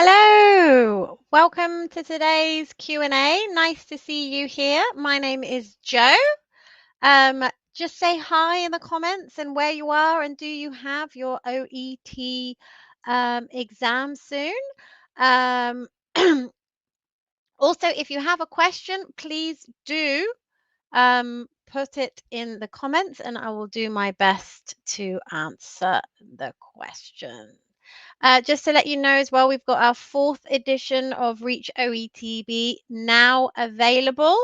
Hello, welcome to today's Q&A. Nice to see you here. My name is Jo. Just say hi in the comments and where you are, and do you have your OET exam soon? Um, Also, if you have a question, please do put it in the comments and I will do my best to answer the question. Just to let you know as well, we've got our 4th edition of Reach OETB now available.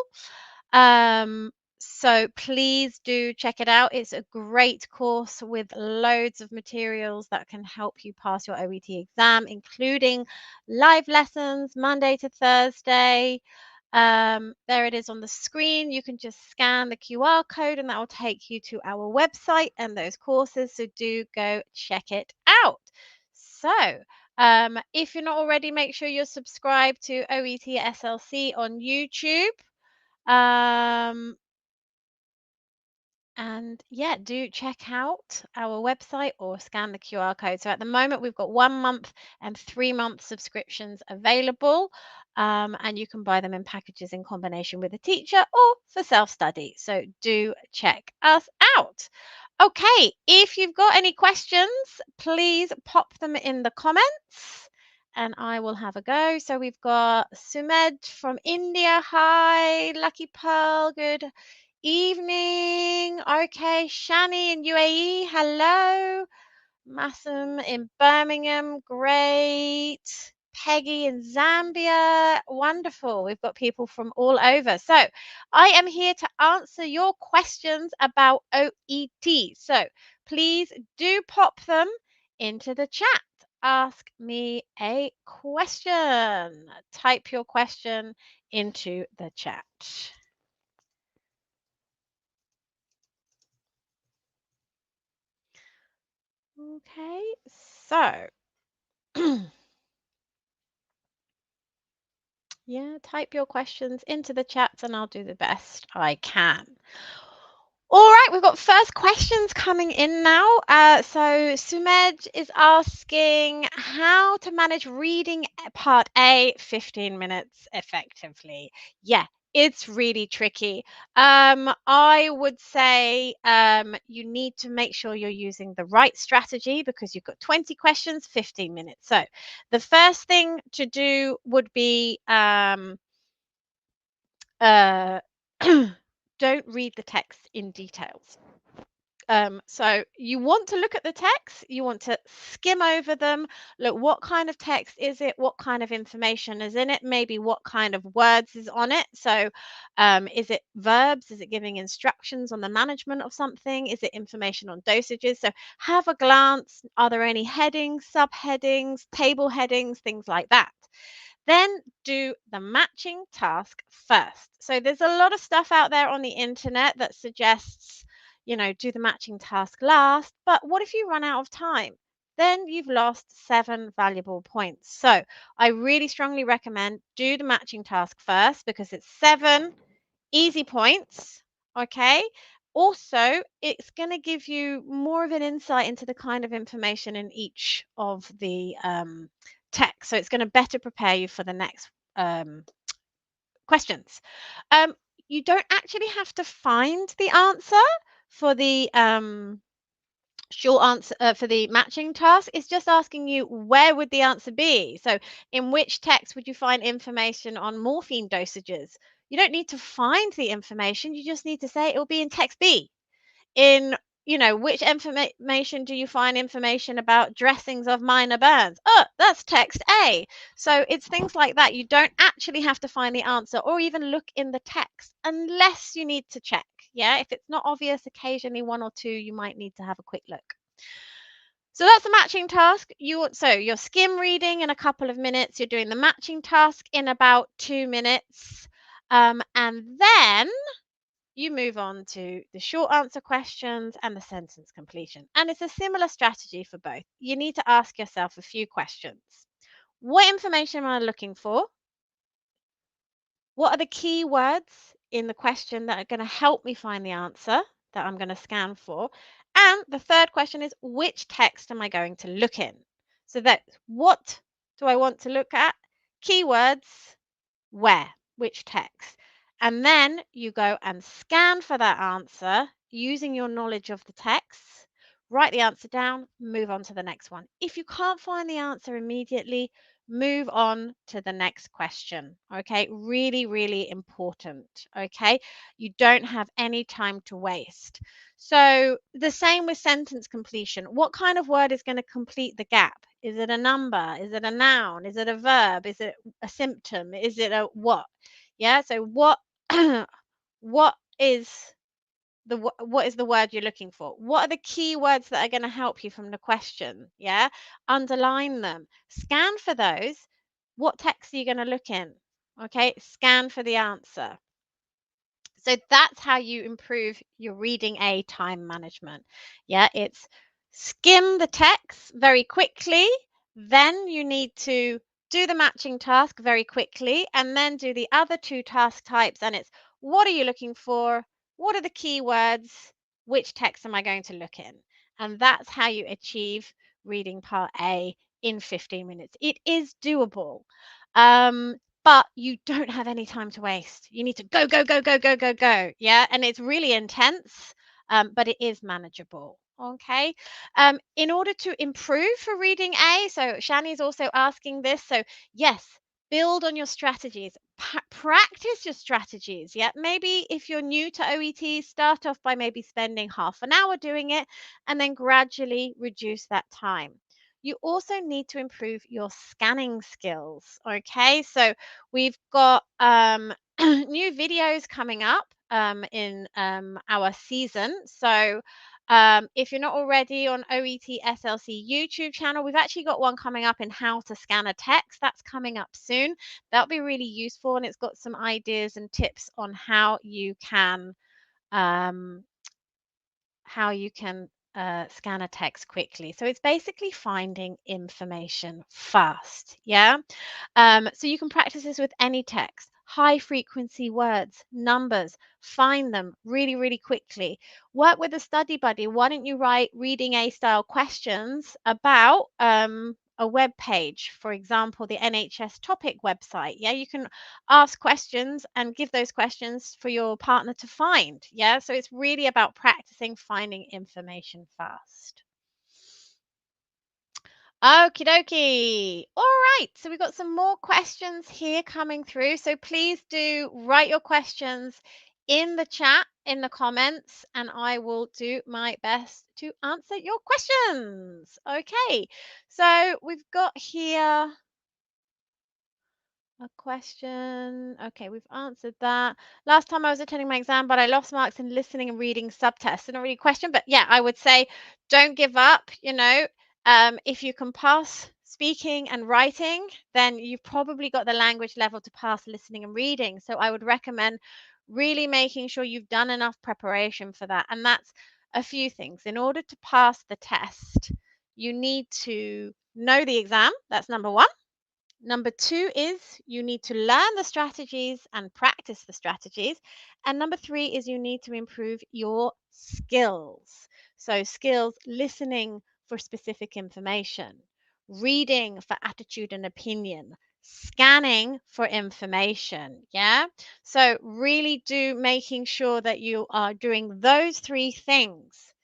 So please do check it out. It's a great course with loads of materials that can help you pass your OET exam, including live lessons Monday to Thursday. There it is on the screen. You can just scan the QR code and that will take you to our website and those courses. So do go check it out. So if you're not already, make sure you're subscribed to OET SLC on YouTube. And yeah, do check out our website or scan the QR code. So at the moment, we've got 1 month and 3-month subscriptions available. And you can buy them in packages in combination with a teacher or for self-study. So do check us out. Okay, if you've got any questions, please pop them in the comments and I will have a go. So we've got Sumed from India. Hi, Lucky Pearl. Good evening. Okay, Shani in UAE. Hello. Massam in Birmingham. Great. Peggy in Zambia. Wonderful. We've got people from all over. So I am here to answer your questions about OET. So please do pop them into the chat. Ask me a question. Type your question into the chat. Okay, so yeah, type your questions into the chats and I'll do the best I can. All right, we've got first questions coming in now. So Sumed is asking how to manage reading part A 15 minutes effectively. Yeah, it's really tricky. I would say you need to make sure you're using the right strategy because you've got 20 questions, 15 minutes. So the first thing to do would be don't read the text in details. So you want to look at the text, you want to skim over them, look what kind of text is it, what kind of information is in it, maybe what kind of words is on it. So is it verbs? Is it giving instructions on the management of something? Is it information on dosages? So have a glance. Are there any headings, subheadings, table headings, things like that? Then do the matching task first. So there's a lot of stuff out there on the internet that suggests, do the matching task last. But what if you run out of time? Then you've lost 7 valuable points. So I really strongly recommend do the matching task first because it's 7 easy points. Okay. Also, it's going to give you more of an insight into the kind of information in each of the text. So it's going to better prepare you for the next questions. Um, you don't actually have to find the answer for the short answer for the matching task. It's just asking you where would the answer be. So in which text would you find information on morphine dosages? You don't need to find the information. You just need to say it will be in text B. In which information do you find information about dressings of minor burns? Oh, that's text A. So it's things like that. You don't actually have to find the answer or even look in the text unless you need to check. Yeah, if it's not obvious, occasionally 1 or 2, you might need to have a quick look. So that's the matching task. So you're skim reading in a couple of minutes. You're doing the matching task in about 2 minutes. And then you move on to the short answer questions and the sentence completion. And it's a similar strategy for both. You need to ask yourself a few questions. What information am I looking for? What are the key words in the question that are going to help me find the answer that I'm going to scan for? And the third question is, which text am I going to look in? So that's what do I want to look at? Keywords, where, which text. And then you go and scan for that answer using your knowledge of the text, write the answer down, move on to the next one. If you can't find the answer immediately, move on to the next question. Okay, really, really important. Okay, you don't have any time to waste. So, the same with sentence completion. What kind of word is going to complete the gap? Is it a number? Is it a noun? Is it a verb? Is it a symptom? Is it a what? Yeah. So what what is what is the word you're looking for? What are the key words that are going to help you from the question? Yeah. Underline them. Scan for those. What text are you going to look in? Okay. Scan for the answer. So that's how you improve your reading A time management. Yeah, it's skim the text very quickly, then you need to do the matching task very quickly, and then do the other two task types. And it's what are you looking for? What are the keywords? Which text am I going to look in? And that's how you achieve reading part A in 15 minutes. It is doable. Um, but you don't have any time to waste. You need to go, go, go, go, go, go, go. Yeah. And it's really intense, but it is manageable. Okay. In order to improve for reading A, so Shani's also asking this. So, yes, build on your strategies, practice your strategies. Yeah. Maybe if you're new to OET, start off by maybe spending half an hour doing it and then gradually reduce that time. You also need to improve your scanning skills. Okay, so we've got new videos coming up in our season. So if you're not already on OET SLC YouTube channel, we've actually got one coming up in how to scan a text. That's coming up soon. That'll be really useful, and it's got some ideas and tips on um, how you can scan a text quickly. So it's basically finding information fast. Yeah. So you can practice this with any text, high frequency words, numbers, find them really, really quickly. Work with a study buddy. Why don't you write reading A style questions about a web page, for example, the NHS topic website? Yeah, you can ask questions and give those questions for your partner to find. Yeah, so it's really about practicing finding information fast. Okie dokie. All right. So we've got some more questions here coming through. So please do write your questions in the chat, in the comments, and I will do my best to answer your questions. Okay. So we've got here a question. Okay, we've answered that. Last time I was attending my exam, but I lost marks in listening and reading subtests. Not really a question, but yeah, I would say don't give up. If you can pass speaking and writing, then you've probably got the language level to pass listening and reading. So I would recommend really making sure you've done enough preparation for that. And that's a few things. In order to pass the test, you need to know the exam. That's number one. Number two is you need to learn the strategies and practice the strategies. And number three is you need to improve your skills. So, skills listening for specific information, reading for attitude and opinion, scanning for information. Yeah. So, really do making sure that you are doing those three things: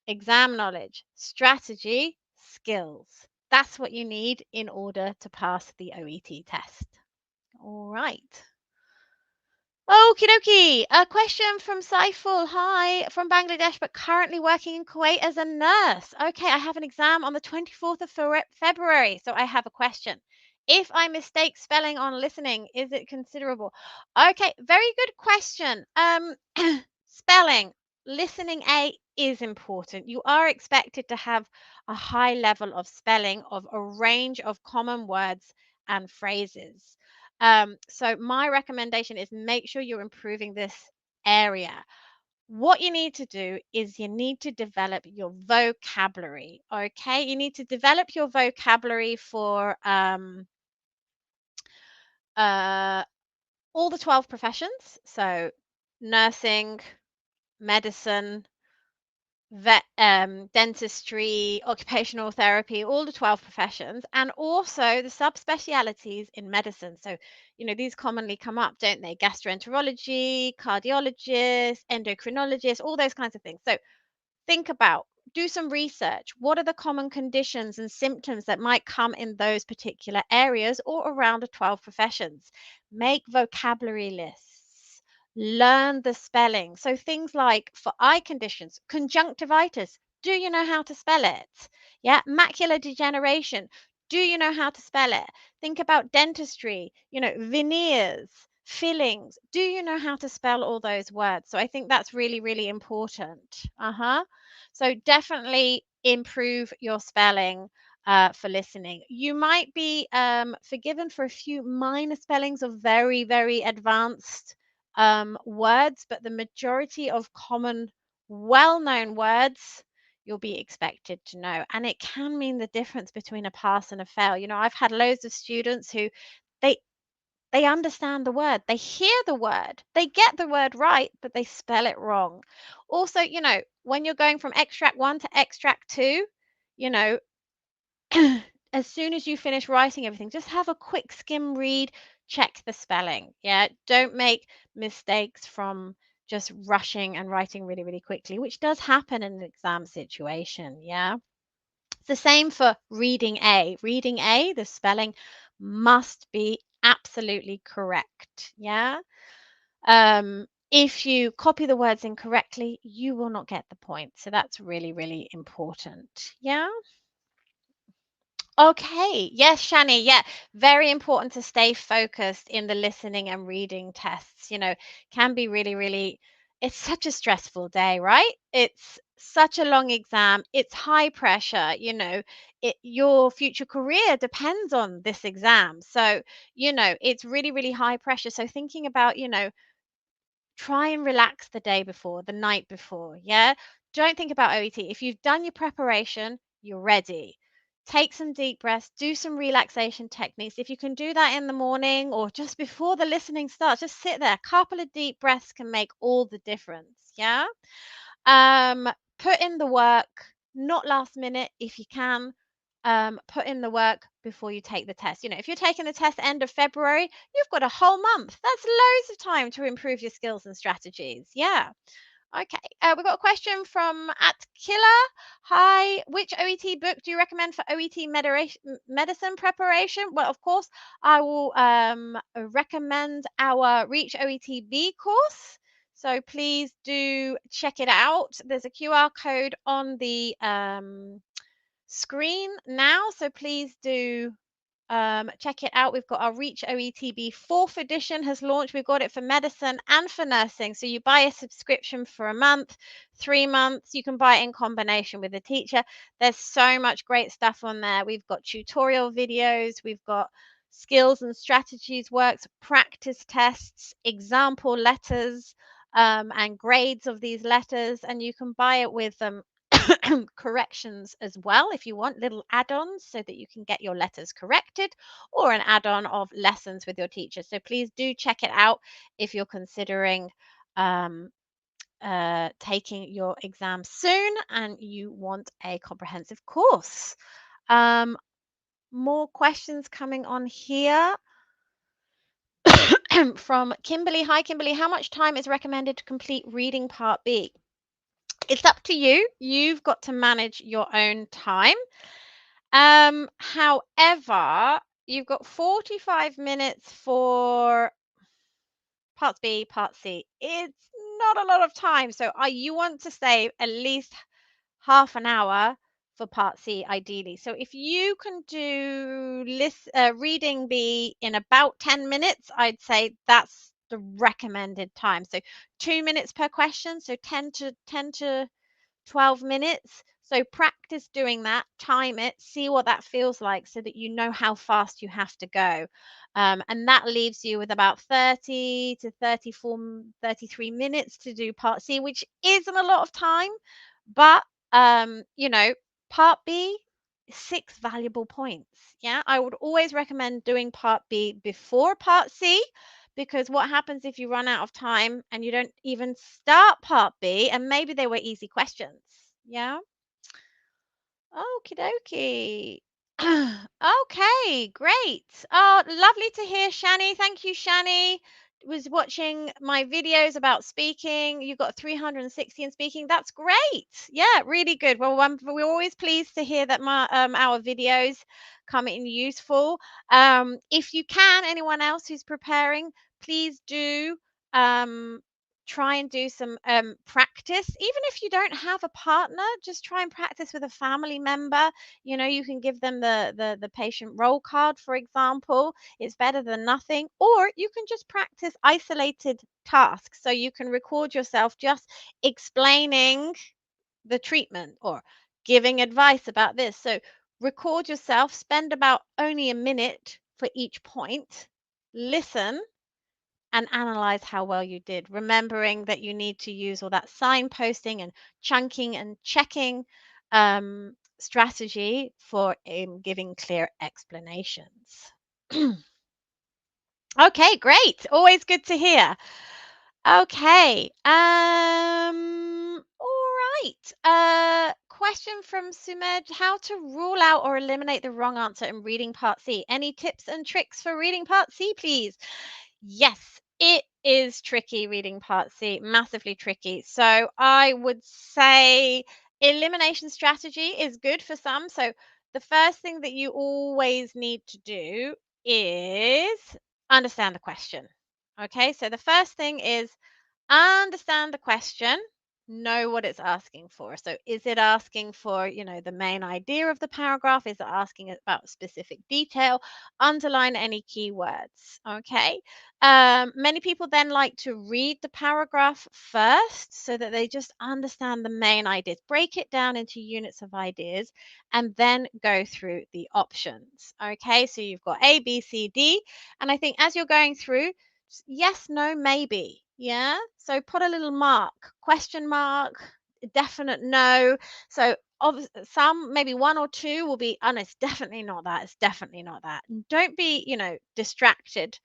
exam knowledge, strategy, skills. That's what you need in order to pass the OET test. All right. Okie dokie. A question from Saiful. Hi, from Bangladesh, but currently working in Kuwait as a nurse. Okay, I have an exam on the 24th of February, so I have a question. If I mistake spelling on listening, is it considerable? Okay, very good question. Spelling, listening A is important. You are expected to have a high level of spelling of a range of common words and phrases. So my recommendation is make sure you're improving this area. What you need to do is you need to develop your vocabulary. Okay, you need to develop your vocabulary for uh, all the 12 professions. So nursing, medicine, dentistry, occupational therapy, all the 12 professions, and also the subspecialties in medicine. So, these commonly come up, don't they? Gastroenterology, cardiologist, endocrinologist, all those kinds of things. So, think about, do some research. What are the common conditions and symptoms that might come in those particular areas or around the 12 professions? Make vocabulary lists. Learn the spelling. So things like for eye conditions, conjunctivitis. Do you know how to spell it? Yeah, macular degeneration. Do you know how to spell it? Think about dentistry, veneers, fillings. Do you know how to spell all those words? So I think that's really, really important. Uh-huh. So definitely improve your spelling for listening. You might be forgiven for a few minor spellings of very, very advanced words, but the majority of common, well known words you'll be expected to know. And it can mean the difference between a pass and a fail. I've had loads of students who they they understand the word, they hear the word, they get the word right, but they spell it wrong. Also, when you're going from extract one to extract two, you know, as soon as you finish writing everything, just have a quick skim read, check the spelling. Yeah. Don't make mistakes from just rushing and writing really, really quickly, which does happen in an exam situation. Yeah. It's the same for reading A. Reading A, the spelling must be absolutely correct. Yeah. If you copy the words incorrectly, you will not get the point. So that's really, really important. Yeah. Okay. Yes, Shani. Yeah. Very important to stay focused in the listening and reading tests. Can be really, really, it's such a stressful day, right? It's such a long exam. It's high pressure. Your future career depends on this exam. So, it's really, really high pressure. So thinking about, try and relax the day before, the night before. Yeah. Don't think about OET. If you've done your preparation, you're ready. Take some deep breaths, do some relaxation techniques. If you can do that in the morning or just before the listening starts, just sit there. A couple of deep breaths can make all the difference. Yeah. Um, Put in the work, not last minute if you can. Put in the work before you take the test. If you're taking the test end of February, you've got a whole month. That's loads of time to improve your skills and strategies. Yeah. Okay. We've got a question from Atkilla. Hi. Which OET book do you recommend for OET medicine preparation? Well, of course, I will recommend our Reach OETB course. So please do check it out. There's a QR code on the screen now. So please do check it out. We've got our Reach OETB 4th edition has launched. We've got it for medicine and for nursing. So you buy a subscription for a month, 3 months. You can buy it in combination with a teacher. There's so much great stuff on there. We've got tutorial videos. We've got skills and strategies works, practice tests, example letters, and grades of these letters. And you can buy it with corrections as well if you want little add-ons so that you can get your letters corrected, or an add-on of lessons with your teacher. So please do check it out if you're considering um, taking your exam soon and you want a comprehensive course. More questions coming on here. From Kimberly. Hi, Kimberly. How much time is recommended to complete reading part B? It's up to you. You've got to manage your own time. However, you've got 45 minutes for parts B, part C. It's not a lot of time. So you want to save at least half an hour for part C, ideally. So if you can do reading B in about 10 minutes, I'd say that's the recommended time. So 2 minutes per question. So 10 to 12 minutes. So practice doing that, time it, see what that feels like so that you know how fast you have to go. And that leaves you with about 30 to 34, 33 minutes to do part C, which isn't a lot of time. But, part B, 6 valuable points. Yeah, I would always recommend doing part B before part C, because what happens if you run out of time and you don't even start part B and maybe they were easy questions? Yeah. Okie dokie. Okay, great. Oh, lovely to hear, Shani. Thank you, Shani. Was watching my videos about speaking. You got 360 in speaking. That's great. Yeah, really good. Well, we're always pleased to hear that our videos come in useful. If you can, anyone else who's preparing, please do try and do some practice. Even if you don't have a partner, just try and practice with a family member. You can give them the patient roll card, for example. It's better than nothing. Or you can just practice isolated tasks, so you can record yourself just explaining the treatment or giving advice about this. So record yourself, spend about only a minute for each point, listen and analyze how well you did, remembering that you need to use all that signposting and chunking and checking strategy for giving clear explanations. Okay, great. Always good to hear. Okay. All right. Question from Sumed: How to rule out or eliminate the wrong answer in reading Part C? Any tips and tricks for reading Part C, please? Yes, it is tricky reading Part C, massively tricky. So I would say elimination strategy is good for some. So the first thing that you always need to do is understand the question. Okay, so the first thing is understand the question, know what it's asking for. So is it asking for, the main idea of the paragraph? Is it asking about specific detail? Underline any keywords. Okay. Many people then like to read the paragraph first so that they just understand the main ideas, break it down into units of ideas, and then go through the options. Okay, so you've got A, B, C, D. And I think as you're going through, yes, no, maybe. Yeah. So put a little mark, question mark, definite no. So some, maybe one or two will be, oh, no, it's definitely not that. It's definitely not that. And don't be, distracted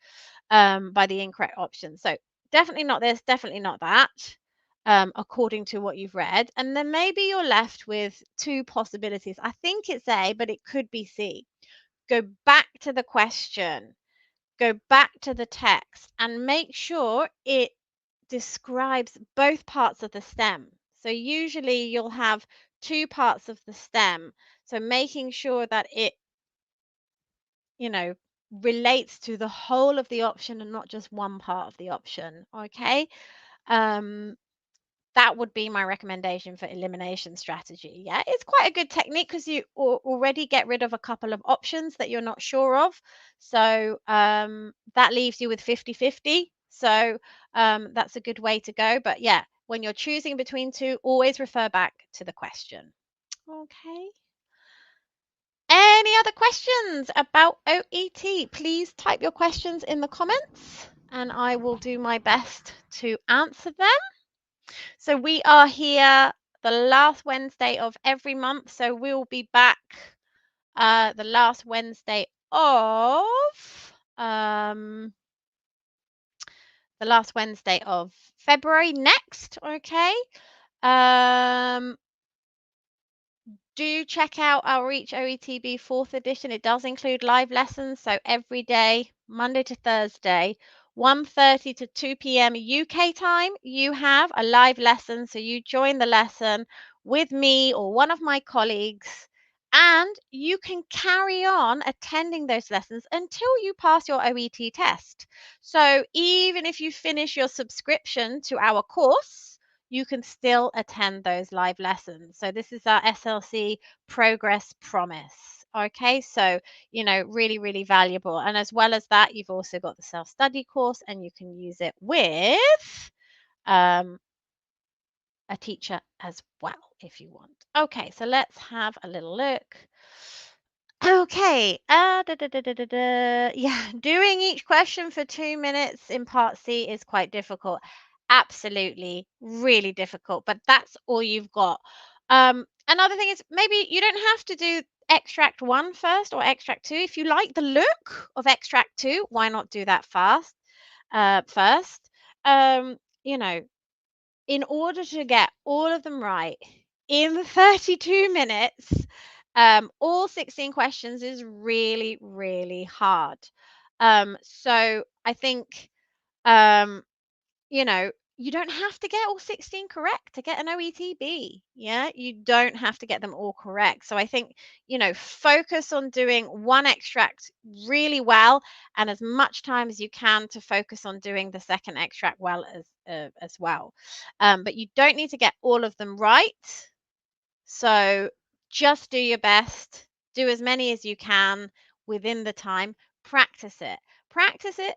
by the incorrect option. So definitely not this, definitely not that, according to what you've read. And then maybe you're left with two possibilities. I think it's A, but it could be C. Go back to the question, go back to the text, and make sure it describes both parts of the stem. So usually you'll have two parts of the stem. So making sure that it, you know, relates to the whole of the option and not just one part of the option. Okay. Um, that would be my recommendation for elimination strategy. Yeah, it's quite a good technique because you already get rid of a couple of options that you're not sure of. So that leaves you with 50-50. So that's a good way to go. But yeah, when you're choosing between two, always refer back to the question. Okay. Any other questions about OET? Please type your questions in the comments and I will do my best to answer them. So we are here the last Wednesday of every month. So we'll be back the last Wednesday of February next. Okay. Um, do check out our Reach OETB 4th edition. It does include live lessons. So every day, Monday to Thursday, 1:30 to 2 p.m. UK time, you have a live lesson. So you join the lesson with me or one of my colleagues, and you can carry on attending those lessons until you pass your OET test. So even if you finish your subscription to our course, you can still attend those live lessons. So this is our SLC Progress Promise. Okay, so really, really valuable. And as well as that, you've also got the self-study course, and you can use it with um, a teacher as well if you want. Okay, so let's have a little look. Okay. Yeah, doing each question for 2 minutes in part C is quite difficult. Absolutely, really difficult, but that's all you've got. Another thing is maybe you don't have to do extract one first or extract two. If you like the look of extract two, why not do that first? Um, you know, in order to get all of them right, in 32 minutes, all 16 questions is really, really hard. So I think, um, you know, you don't have to get all 16 correct to get an OETB. Yeah, you don't have to get them all correct. So I think, focus on doing one extract really well and as much time as you can to focus on doing the second extract well as well. But you don't need to get all of them right. So just do your best, do as many as you can within the time, practice it. Practice it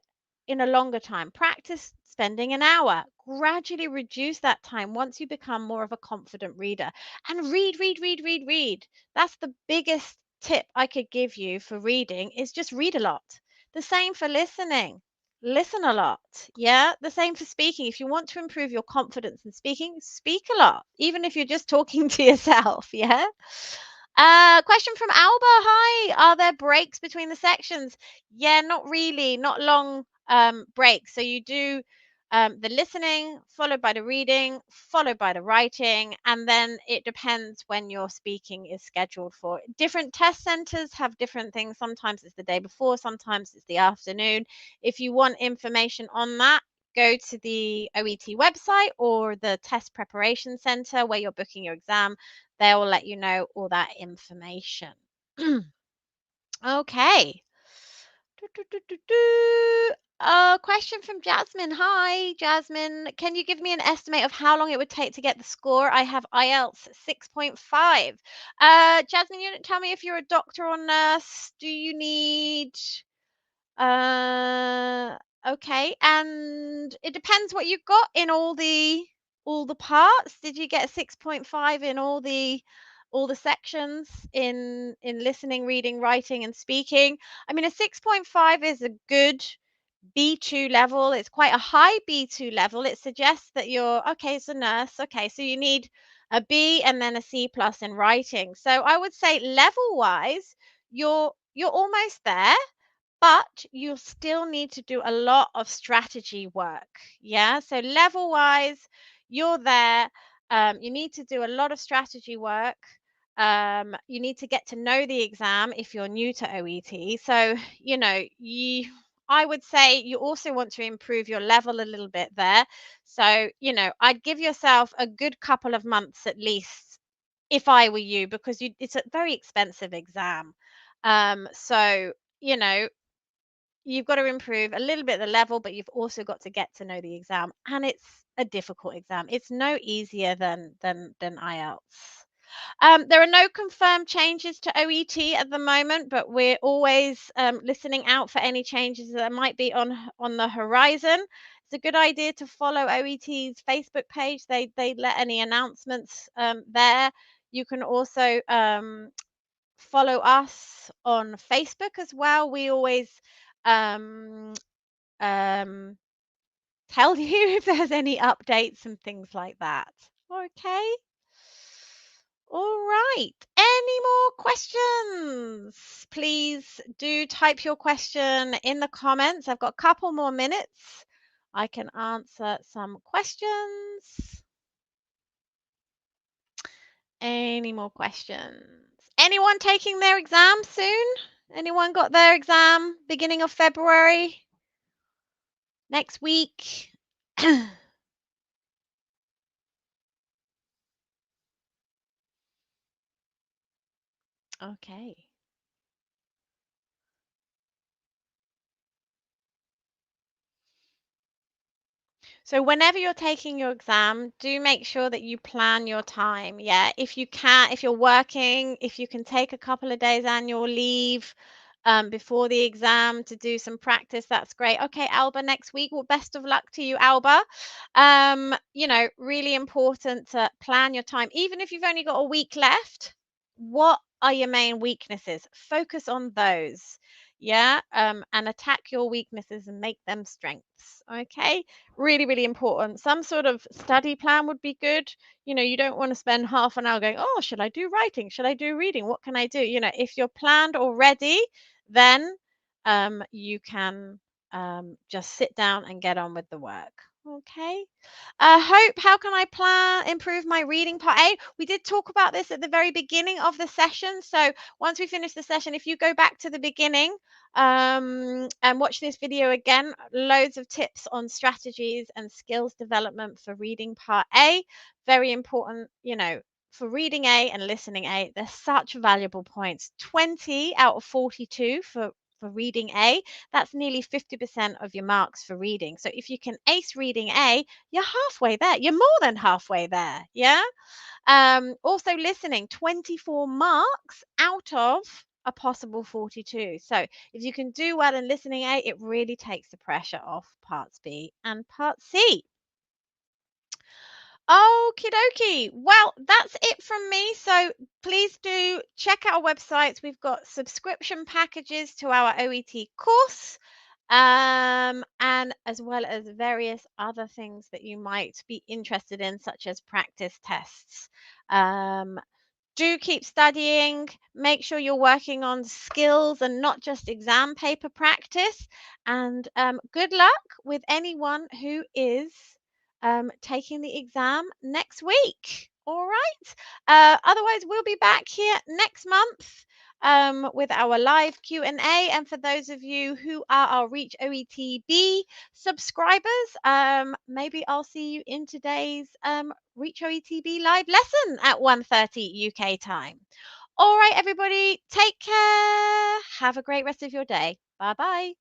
in a longer time. Practice spending an hour. Gradually reduce that time once you become more of a confident reader. And read, read, read, read, read. That's the biggest tip I could give you for reading is just read a lot. The same for listening. Listen a lot. Yeah. The same for speaking. If you want to improve your confidence in speaking, speak a lot, even if you're just talking to yourself. Yeah. Question from Alba. Hi. Are there breaks between the sections? Yeah, not really. Not long breaks. So you do the listening, followed by the reading, followed by the writing, and then it depends when your speaking is scheduled for. Different test centers have different things. Sometimes it's the day before, sometimes it's the afternoon. If you want information on that, go to the OET website or the test preparation center where you're booking your exam. They will let you know all that information. Okay. Do, do, do, do, do. Question from Jasmine. Hi, Jasmine. Can you give me an estimate of how long it would take to get the score? I have IELTS 6.5. Jasmine, you didn't tell me if you're a doctor or nurse. Do you need uh, okay, and it depends what you've got in all the parts. Did you get a 6.5 in all the sections in listening, reading, writing, and speaking? I mean, a 6.5 is a good B2 level. It's quite a high B2 level. It suggests that you're okay as a nurse. Okay, so you need a B and then a C plus in writing. So I would say level wise, you're almost there, but you'll still need to do a lot of strategy work. Yeah. So level wise, you're there. You need to do a lot of strategy work. You need to get to know the exam if you're new to OET. So, I would say you also want to improve your level a little bit there. So, I'd give yourself a good couple of months at least if I were you, because it's a very expensive exam. So, you know, you've got to improve a little bit the level, but you've also got to get to know the exam, and it's a difficult exam. It's no easier than IELTS. There are no confirmed changes to OET at the moment, but we're always listening out for any changes that might be on the horizon. It's a good idea to follow OET's Facebook page. They let any announcements there. You can also follow us on Facebook as well. We always um, um, tell you if there's any updates and things like that. Okay. All right. Any more questions? Please do type your question in the comments. I've got a couple more minutes. I can answer some questions. Any more questions? Anyone taking their exam soon? Anyone got their exam beginning of February? Next week? Okay. So whenever you're taking your exam, do make sure that you plan your time. Yeah. If you're working, if you can take a couple of days annual leave before the exam to do some practice, that's great. Okay, Alba, next week. Well, best of luck to you, Alba. Really important to plan your time. Even if you've only got a week left, what are your main weaknesses? Focus on those. Yeah. And attack your weaknesses and make them strengths. Okay, really, really important. Some sort of study plan would be good. You don't want to spend half an hour going, oh, should I do writing? Should I do reading? What can I do? If you're planned already, then you can just sit down and get on with the work. Okay. How can I improve my reading part A? We did talk about this at the very beginning of the session. So once we finish the session, if you go back to the beginning and watch this video again, loads of tips on strategies and skills development for reading part A. Very important, for reading A and listening A. They're such valuable points. 20 out of 42 for reading A. That's nearly 50% of your marks for reading. So if you can ace reading A, you're halfway there. You're more than halfway there. Yeah. Also listening, 24 marks out of a possible 42. So if you can do well in listening A, it really takes the pressure off parts B and part C. Okie dokie. Well, that's it from me. So please do check out our websites. We've got subscription packages to our OET course, and as well as various other things that you might be interested in, such as practice tests. Um, do keep studying. Make sure you're working on skills and not just exam paper practice. And good luck with anyone who is taking the exam next week. All right. Otherwise, we'll be back here next month with our live Q&A. And for those of you who are our Reach OETB subscribers, maybe I'll see you in today's Reach OETB live lesson at 1:30 UK time. All right, everybody, take care. Have a great rest of your day. Bye bye.